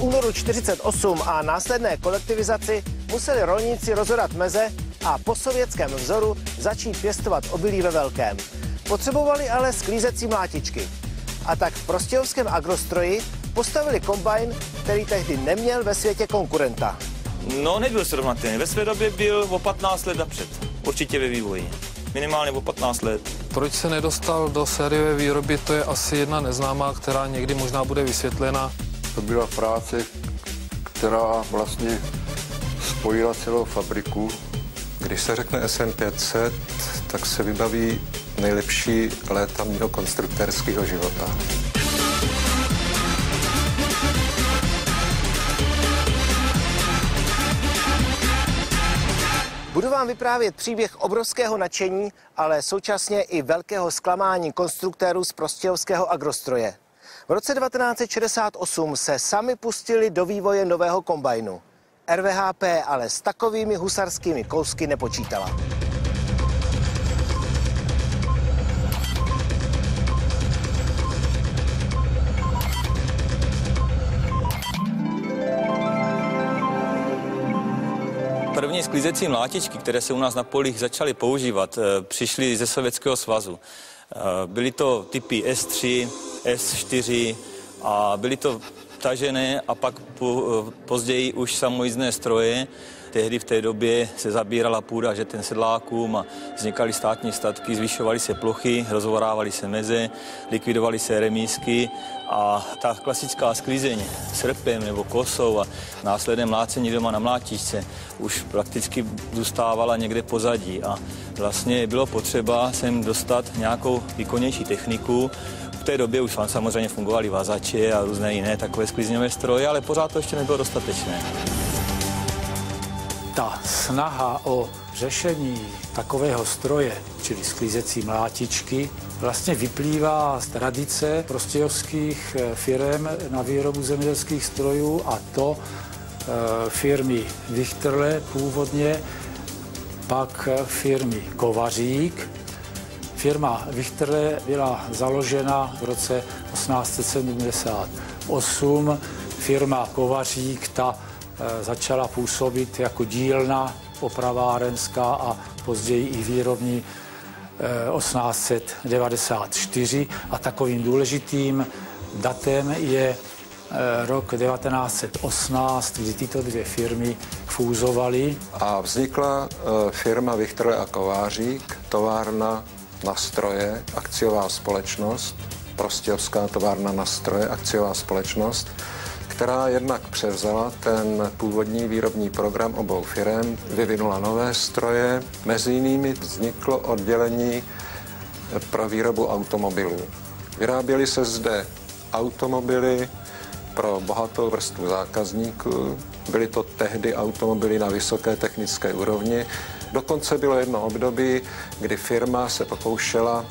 únoru 1948 a následné kolektivizaci museli rolníci rozorat meze a po sovětském vzoru začít pěstovat obilí ve velkém. Potřebovali ale sklízecí mlátičky. A tak v prostějovském agrostroji postavili kombajn, který tehdy neměl ve světě konkurenta. No, nebyl srovnatelný. Ve své době byl o 15 let napřed. Určitě ve vývoji. Minimálně o 15 let. Proč se nedostal do sériové výroby, to je asi jedna neznámá, která někdy možná bude vysvětlena. To byla práce, která vlastně spojila celou fabriku. Když se řekne SM500, tak se vybaví nejlepší léta mého konstruktérského života. Budu vám vyprávět příběh obrovského nadšení, ale současně i velkého zklamání konstruktérů z prostějovského agrostroje. V roce 1968 se sami pustili do vývoje nového kombajnu. RVHP ale s takovými husarskými kousky nepočítala. První sklízecí mlátičky, které se u nás na polích začaly používat, přišly ze Sovětského svazu. Byly to typy S3, S4 a byly to tažené a pak později už samojízdné stroje. Tehdy v té době se zabírala půda žeten sedlákům a vznikaly státní statky, zvyšovaly se plochy, rozvorávaly se meze, likvidovaly se remízky a ta klasická sklizeň srpem nebo kosou a následné mlácení doma na mlátičce už prakticky zůstávala někde pozadí a vlastně bylo potřeba sem dostat nějakou výkonnější techniku. V té době už samozřejmě fungovaly vazače a různé jiné takové sklizňové stroje, ale pořád to ještě nebylo dostatečné. Ta snaha o řešení takového stroje, čili sklízecí mlátičky, vlastně vyplývá z tradice prostějovských firem na výrobu zemědělských strojů, a to firmy Vichterle původně, pak firmy Kovařík. Firma Vichterle byla založena v roce 1878. Firma Kovařík ta začala působit jako dílna opravárenská a později i výrobní 1894 a takovým důležitým datem je rok 1918, kdy tyto dvě firmy fúzovaly. A vznikla firma Vichterle a Kovářík, továrna na stroje, akciová společnost, Prostějovská továrna na stroje, akciová společnost, která jednak převzala ten původní výrobní program obou firem, vyvinula nové stroje. Mezi jinými vzniklo oddělení pro výrobu automobilů. Vyráběly se zde automobily pro bohatou vrstvu zákazníků. Byly to tehdy automobily na vysoké technické úrovni. Dokonce bylo jedno období, kdy firma se pokoušela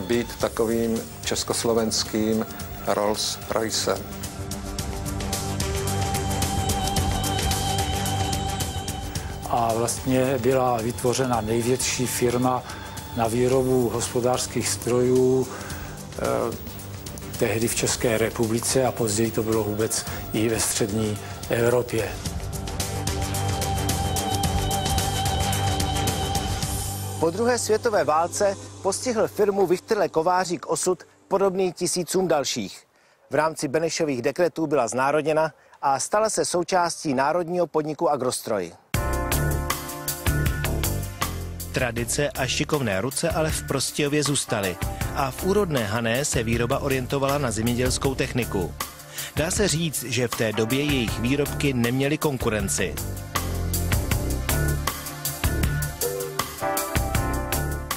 být takovým československým Rolls-Roycem. A vlastně byla vytvořena největší firma na výrobu hospodářských strojů tehdy v České republice a později to bylo vůbec i ve střední Evropě. Po druhé světové válce postihl firmu Vichterle Kovářík osud podobný tisícům dalších. V rámci Benešových dekretů byla znárodněna a stala se součástí národního podniku Agrostroj. Tradice a šikovné ruce ale v Prostějově zůstaly a v úrodné Hané se výroba orientovala na zemědělskou techniku. Dá se říct, že v té době jejich výrobky neměly konkurenci.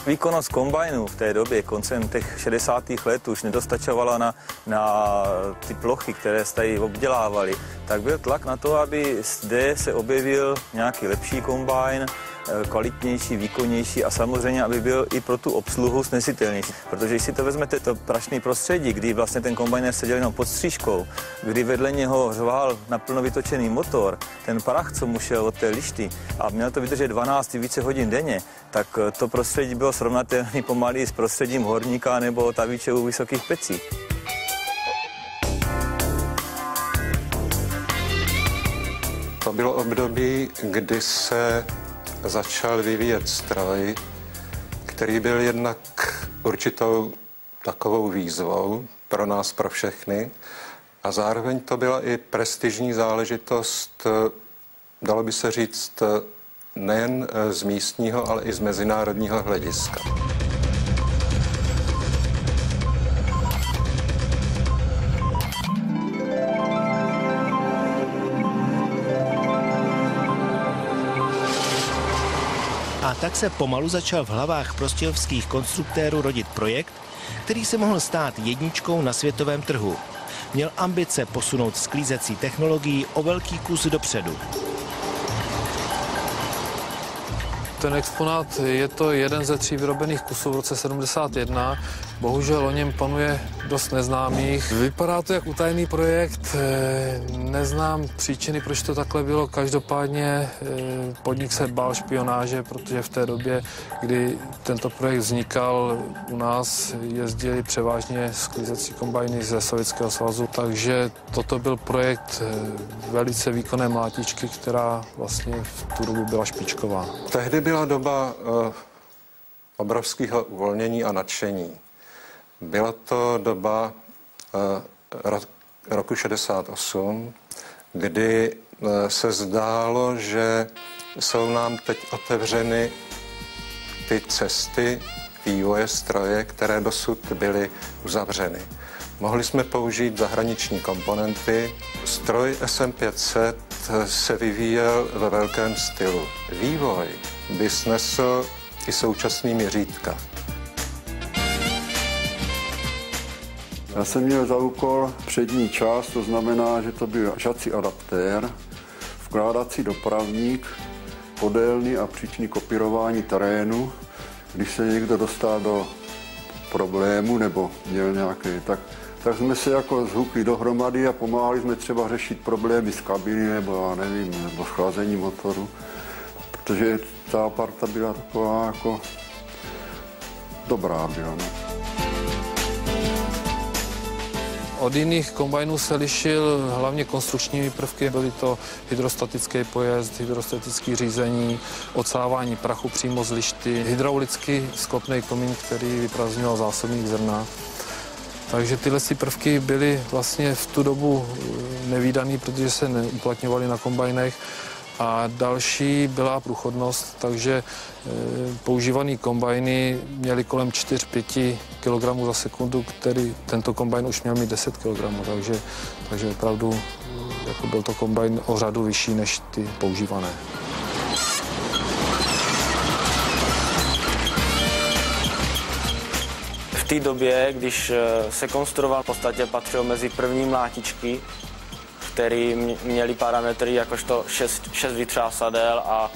Výkonnost kombajnů v té době, koncem těch 60. let, už nedostačovala na ty plochy, které se tady obdělávaly. Tak byl tlak na to, aby zde se objevil nějaký lepší kombajn, kvalitnější, výkonnější a samozřejmě, aby byl i pro tu obsluhu snesitelnější. Protože když si to vezmete, to prašné prostředí, kdy vlastně ten kombajner seděl jenom pod střížkou, kdy vedle něho řval naplno vytočený motor, ten prach, co mu šel od té lišty a měl to vydržet 12 více hodin denně, tak to prostředí bylo srovnatelné pomalu s prostředím horníka nebo tavíče u vysokých pecí. období, kdy se začal vyvíjet stroj, který byl jednak určitou takovou výzvou pro nás, pro všechny, a zároveň to byla i prestižní záležitost, dalo by se říct, nejen z místního, ale i z mezinárodního hlediska. A tak se pomalu začal v hlavách prostějovských konstruktérů rodit projekt, který se mohl stát jedničkou na světovém trhu. Měl ambice posunout sklízecí technologii o velký kus dopředu. Ten exponát je to jeden ze 3 vyrobených kusů v roce 71. Bohužel o něm panuje dost neznámých. Vypadá to jak utajený projekt, neznám příčiny, proč to takhle bylo. Každopádně podnik se bál špionáže, protože v té době, kdy tento projekt vznikal, u nás jezdili převážně sklízecí kombajny ze Sovětského svazu, takže toto byl projekt velice výkonné mlátičky, která vlastně v tu dobu byla špičková. Tehdy byla doba obrovského uvolnění a nadšení. Byla to doba roku 68, kdy se zdálo, že jsou nám teď otevřeny ty cesty vývoje stroje, které dosud byly uzavřeny. Mohli jsme použít zahraniční komponenty. Stroj SM500 se vyvíjel ve velkém stylu. Vývoj by snesl i současný měřítka. Já jsem měl za úkol přední část, to znamená, že to byl žací adaptér, vkládací dopravník, podélný a příčný kopírování terénu. Když se někdo dostal do problému nebo měl nějaké, tak jsme se jako zhukli dohromady a pomáhali jsme třeba řešit problémy z kabiny nebo já nevím, nebo chlazení motoru, protože ta parta byla taková jako dobrá byla. No. Od jiných kombajnů se lišil hlavně konstrukčními prvky. Byly to hydrostatický pojezd, hydrostatické řízení, odsávání prachu přímo z lišty, hydraulický sklopný komín, který vyprazňoval zásobník zrna. Takže tyhle prvky byly vlastně v tu dobu nevídaný, protože se neuplatňovaly na kombajnech. A další byla průchodnost, takže používané kombajny měly kolem 4-5 kg za sekundu, který tento kombajn už měl mít 10 kg, takže opravdu jako byl to kombajn o řadu vyšší než ty používané. V té době, když se konstruoval, v podstatě patřil mezi první mlátičky, který měli parametry jakožto 6 vytřásadel a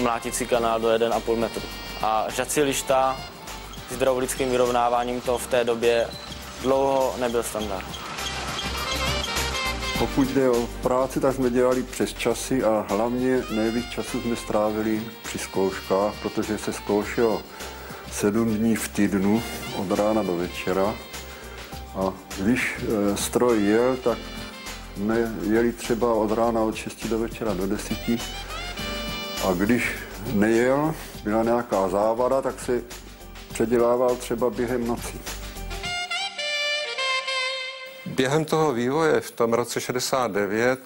mláticí kanál do 1,5 metru. A žací lišta s hydraulickým vyrovnáváním to v té době dlouho nebyl standard. Pokud jde o práci, tak jsme dělali přes časy a hlavně nejvíc času jsme strávili při zkouškách, protože se zkoušelo 7 dní v týdnu od rána do večera. A když stroj jel, tak jeli třeba od rána od 6 do večera do 10. A když nejel, byla nějaká závada, tak se předělával třeba během noci. Během toho vývoje v tom roce 69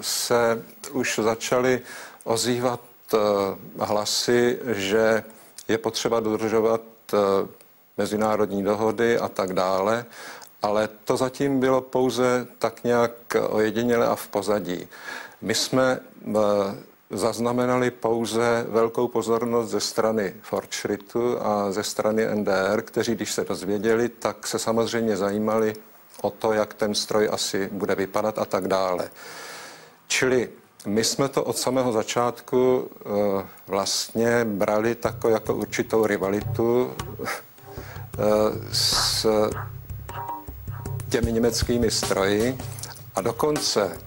se už začaly ozývat hlasy, že je potřeba dodržovat mezinárodní dohody a tak dále, ale to zatím bylo pouze tak nějak ojediněle a v pozadí. My jsme zaznamenali pouze velkou pozornost ze strany Fortschrittu a ze strany NDR, kteří, když se dozvěděli, tak se samozřejmě zajímali o to, jak ten stroj asi bude vypadat a tak dále. Čili my jsme to od samého začátku vlastně brali jako určitou rivalitu s těmi německými stroji a dokonce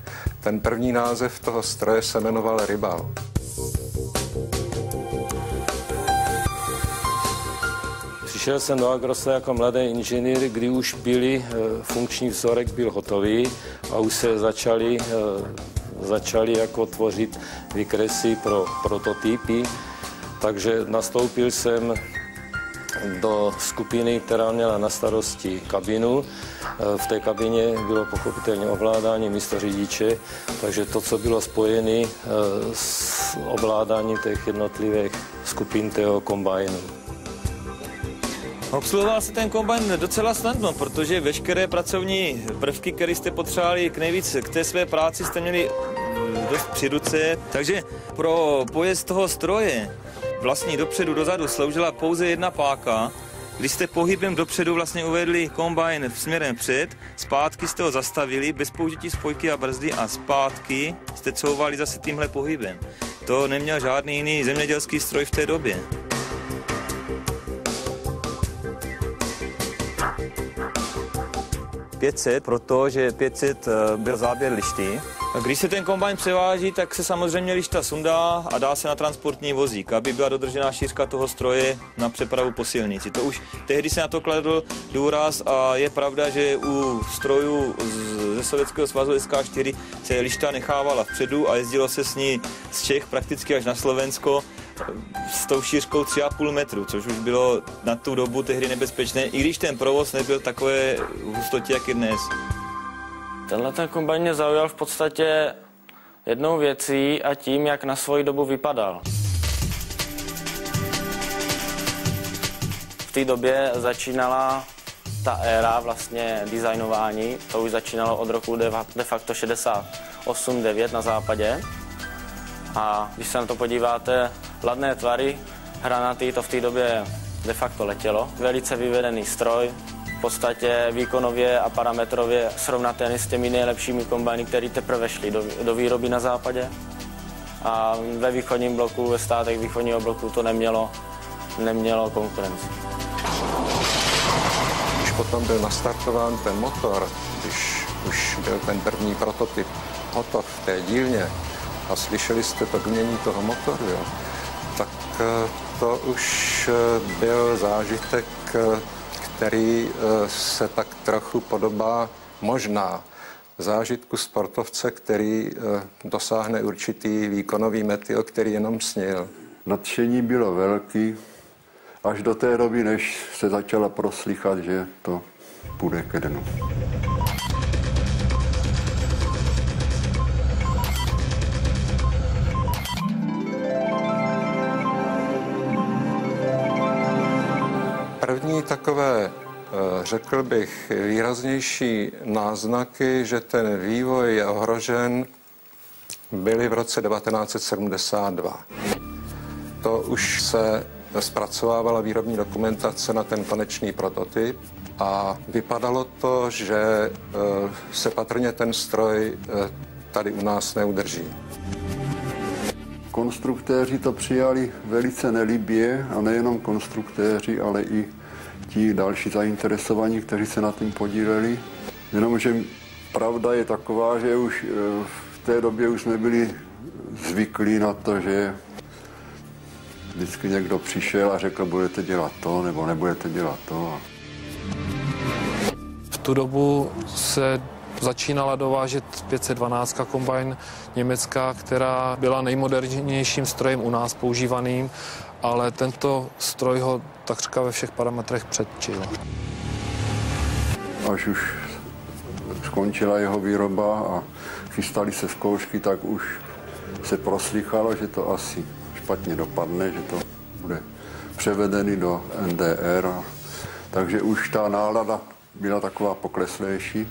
ten první název toho stroje se jmenoval Ribal. Přišel jsem do Agrose jako mladý inženýr, kdy už funkční vzorek byl hotový a už se začaly začali jako tvořit výkresy pro prototypy, takže nastoupil jsem do skupiny, která měla na starosti kabinu. V té kabině bylo pochopitelně ovládání místo řidiče, takže to, co bylo spojené s ovládáním těch jednotlivých skupin toho kombajnu. Obsluhoval se ten kombajn docela snadno, protože veškeré pracovní prvky, které jste potřebovali k té své práci, jste měli dost při ruce. Takže pro pojezd toho stroje vlastně dopředu, dozadu sloužila pouze jedna páka. Když jste pohybem dopředu vlastně uvedli kombajn směrem před, zpátky jste ho zastavili bez použití spojky a brzdy a zpátky jste couvali zase tímhle pohybem. To neměl žádný jiný zemědělský stroj v té době. Protože 500 byl záběr lišty. Když se ten kombajn převáží, tak se samozřejmě lišta sundá a dá se na transportní vozík, aby byla dodržená šířka toho stroje na přepravu po silnici. To už tehdy se na to kladl důraz a je pravda, že u strojů ze Sovětského svazu SK4 se lišta nechávala vpředu a jezdilo se s ní z Čech prakticky až na Slovensko s tou šířkou 3,5 metru, což už bylo na tu dobu tehdy nebezpečné, i když ten provoz nebyl takové hustotě, jak je dnes. Tenhle ten kombajn mě zaujal v podstatě jednou věcí a tím, jak na svoji dobu vypadal. V té době začínala ta éra vlastně designování, to už začínalo od roku de facto 68-9 na západě. A když se na to podíváte, ladné tvary, hranaty, to v té době de facto letělo. Velice vyvedený stroj, v podstatě výkonově a parametrově srovnatelný s těmi nejlepšími kombajny, které teprve šly do výroby na západě. A ve východním bloku, ve státech východního bloku to nemělo konkurenci. Když potom byl nastartován ten motor, když už byl ten první prototyp hotov v té dílně a slyšeli jste to gmění toho motoru, jo, tak to už byl zážitek, který se tak trochu podobá možná zážitku sportovce, který dosáhne určitý výkonový mety, o který jenom snil. Nadšení bylo velký, až do té doby, než se začala proslýchat, že to půjde ke dnu. První takové, řekl bych, výraznější náznaky, že ten vývoj je ohrožen, byly v roce 1972. To už se zpracovávala výrobní dokumentace na ten konečný prototyp a vypadalo to, že se patrně ten stroj tady u nás neudrží. Konstruktéři to přijali velice nelibě a nejenom konstruktéři, ale i ti další zainteresovaní, kteří se na tím podíleli. Jenomže pravda je taková, že už v té době už jsme byli zvyklí na to, že vždycky někdo přišel a řekl, budete dělat to, nebo nebudete dělat to. V tu dobu se začínala dovážet 512 kombajn německá, která byla nejmodernějším strojem u nás používaným, ale tento stroj ho takřka ve všech parametrech předčil. Až už skončila jeho výroba a chystali se zkoušky, tak už se proslýchalo, že to asi špatně dopadne, že to bude převedený do NDR. Takže už ta nálada byla taková pokleslejší.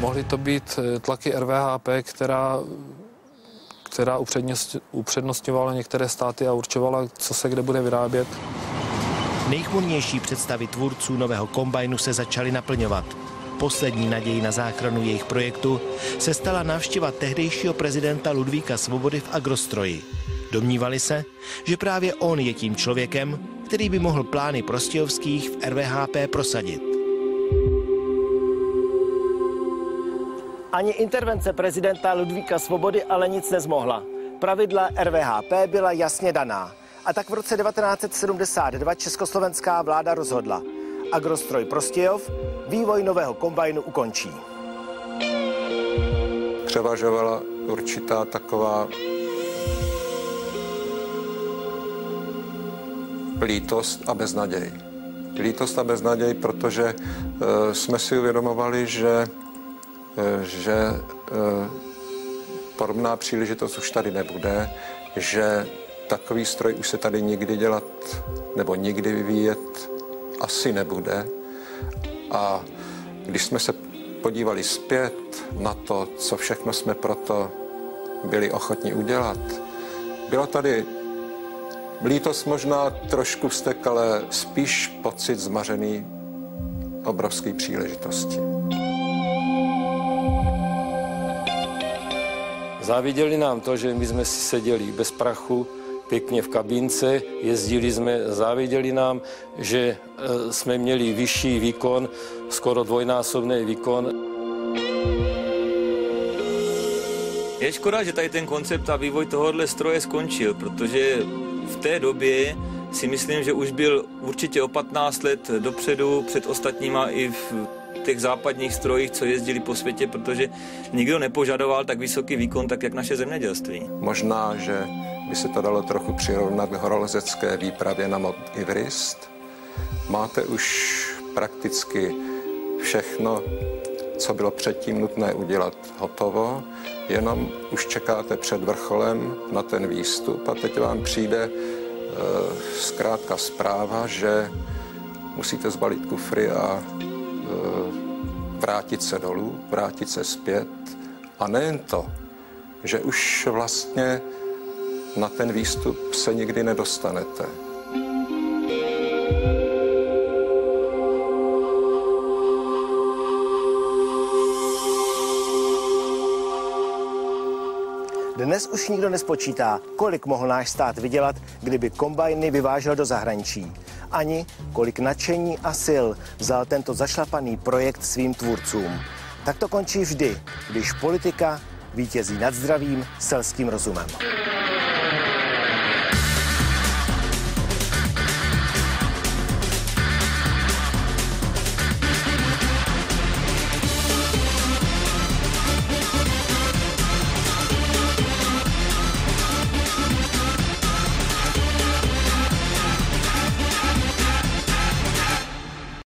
Mohly to být tlaky RVHP, která upřednostňovala některé státy a určovala, co se kde bude vyrábět. Nejchmurnější představy tvůrců nového kombajnu se začaly naplňovat. Poslední naději na záchranu jejich projektu se stala návštěva tehdejšího prezidenta Ludvíka Svobody v Agrostroji. Domnívali se, že právě on je tím člověkem, který by mohl plány Prostějovských v RVHP prosadit. Ani intervence prezidenta Ludvíka Svobody ale nic nezmohla. Pravidla RVHP byla jasně daná. A tak v roce 1972 československá vláda rozhodla. Agrostroj Prostějov vývoj nového kombajnu ukončí. převažovala určitá taková lítost a beznaděj. Lítost a beznaděj, protože jsme si uvědomovali, že podobná příležitost už tady nebude, že takový stroj už se tady nikdy dělat nebo nikdy vyvíjet asi nebude. A když jsme se podívali zpět na to, co všechno jsme proto byli ochotni udělat, bylo tady lítost možná trošku vztek, ale spíš pocit zmařený obrovské příležitosti. Záviděli nám to, že my jsme si seděli bez prachu, pěkně v kabínce, jezdili jsme, záviděli nám, že jsme měli vyšší výkon, skoro dvojnásobný výkon. Je škoda, že tady ten koncept a vývoj tohohle stroje skončil, protože v té době si myslím, že už byl určitě o 15 let dopředu před ostatníma i v těch západních strojích, co jezdili po světě, protože nikdo nepožadoval tak vysoký výkon, tak jak naše zemědělství. Možná, že by se to dalo trochu přirovnat k horolezecké výpravě na Mount Everest. Máte už prakticky všechno, co bylo předtím nutné udělat, hotovo, jenom už čekáte před vrcholem na ten výstup a teď vám přijde zkrátka zpráva, že musíte zbalit kufry a vrátit se dolů, vrátit se zpět. A nejen to, že už vlastně na ten výstup se nikdy nedostanete. Dnes už nikdo nespočítá, kolik mohl náš stát vydělat, kdyby kombajny vyvážel do zahraničí. Ani kolik nadšení a sil vzal tento zašlapaný projekt svým tvůrcům. Tak to končí vždy, když politika vítězí nad zdravým selským rozumem.